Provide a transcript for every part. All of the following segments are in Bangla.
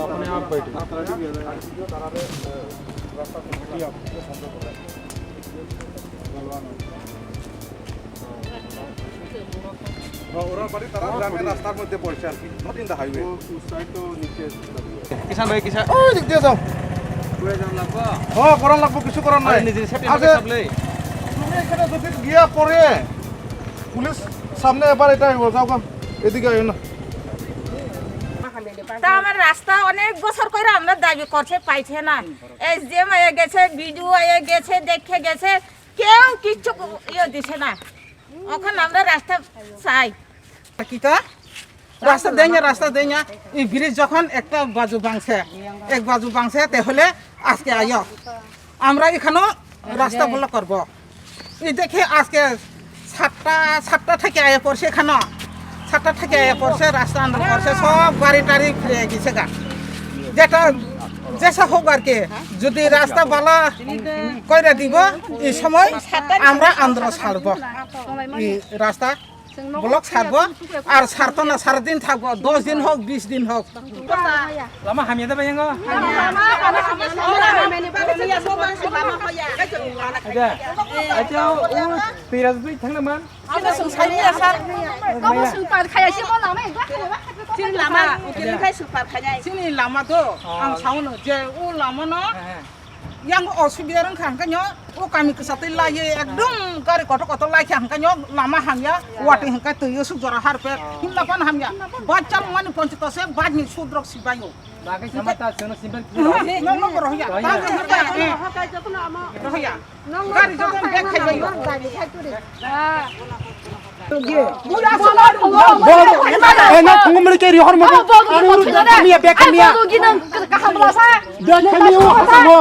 अपने आप बैठे ওরা বাড়ি তারা গ্রামের রাস্তার মধ্যে পড়ছে আর কি নট ইন দ্য হাইওয়ে किसान भाई किसान ও দিক দিয়ে যাও করার লাগবো কিছু করার নাই আগে তুমি এখানে যদি গিয়া পরে পুলিশ সামনে এবার এটা যাও কাম এদিকে আইও না তা আমার রাস্তা অনেক বছর করে আমরা দাবি করছে পাইছে না এসডিএম আয়ে গেছে বিডিও আয়ে গেছে দেখে গেছে কেউ কিছু ইয়ে দিছে না এখন আমরা রাস্তা চাই কিতা রাস্তা দেኛ এই ব্রিজ যখন একটা বাজু ভাঙছে এক বাজু ভাঙছে তাহলে আজকে আইও আমরা এখানেও রাস্তা ব্লক করব এই দেখে আজকে সাতটা থেকে আয়া পড়ছে এখানে 7টা থেকে আয়া পড়ছে রাস্তা আন্দোলন করছে সব গাড়ি টাড়ি ফিরে গেছে গা যেটা যেসা হোক আর কি যদি রাস্তা বালা কইরা দিব এই সময় আমরা আন্দোলন ছাড়ব এই রাস্তা ব্লক ছাড়ব আর ছাড়তো না সারাদিন থাকবো 10 দিন হোক 20 দিন হোক lama hamnya ada bayang kok ada aja tiras tuh thang naman আমরা সংসারই আসার কামো সুপার খাইয়া সে বলা আমি চিন লামা উকিল খাই সুপার খাই sini lama tuh ang sauna je lama no yang অসুবিধা রং খাঙ্কাño ও kami kesatay laye ekdom gari koto-koto lai খাঙ্কাño lama hamya wati hangka tuyo sujara harpe himlapan hamya bachal mani poncitose bajni sudrok sibayo bagai sama ta sono simpan no rohya rohya gari jodon bek khaibayo এনা কুমড়ি কে রিহর মত কামিয়া বে কামিয়া 거기는 가하블라사 বে কামিয়া হাসামো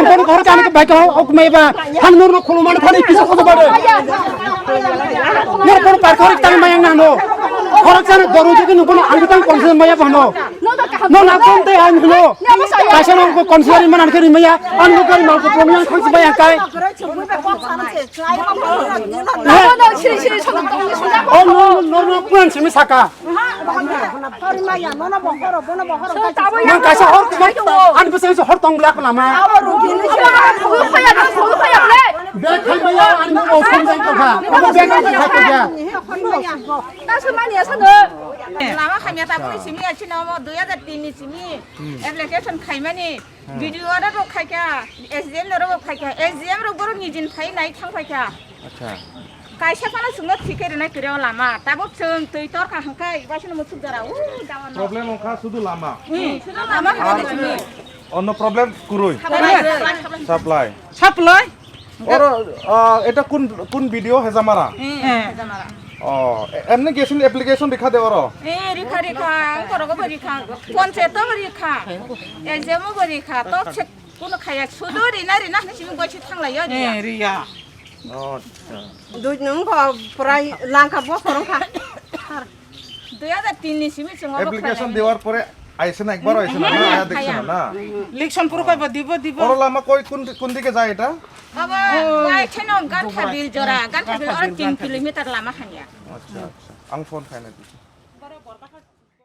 বেন ঘর কাম কে বাইক ওক মেবা হানুর ন খুলমান ফানি কিস কত বড় মোর কোন পার করে তাই মায়াং নানো ঘর জানে দরু যদি নবন আঙ্গতাং কনসেন মায়া বহনো নো না কোনতে আইন হলো কাশন কো কনসেন মান আনকে মায়া আনগো করি মাল কো প্রমিয়ান খনস বায়া কাই 나보다 실실 저것도 소장 어 너 পুরান সেমি সাকা মান কাশা হর আন বসে হর তং ব্ল্যাক লামা 거기야 그래 বে খাই মায়া আন ও সমজাই কথা ও বে খাই কথা 나서만이야 사너 লামা খাইয়া তারপরে সিমি আছে না 2003 নি সিমি অ্যাপ্লিকেশন খাইমানি ভিডিও রা রো খাইকা এসডিএম রা রো খাইকা এসডিএম রা বড় নিজিন খাই নাই থাং খাইকা acha কাইসা পানা সুঙ্গ ঠিকরে নাই করে লামা তাবো চং তুই তোর কাহাঙ্কাই বাসন মুছুক দারা ও দাওয়ান প্রবলেম ওখা শুধু লামা শুধু লামা খাইতে সিমি অন্য প্রবলেম কুরুই সাপ্লাই সাপ্লাই ওর এটা কোন কোন ভিডিও হেজামারা জামারা এমনি গেছেন অ্যাপ্লিকেশন দেখা দেওয়ার রেখা রেখা করগো রেখা পঞ্চায়েত রেখা এজেম রেখা তো কোন খাইয়া শুধু রিনা রিনা সিমি গছি থাংলাইयो রিয়া দুই নম্বর প্রায় লাঙ্কা বছর খা 2003 নি সিমি চং অ্যাপ্লিকেশন দেওয়ার পরে আইছে না একবার আইছে না আয়া দেখছেন না ইলেকশন পুরো কইবা দিব ওর লামা কই কোন দিকে যায় এটা আবা বাইছেন গান খাবিল জরা গান খাবিল আর 3 কিলোমিটার লামা খানিয়া আচ্ছা আচ্ছা আং ফোন খাইনা দিছি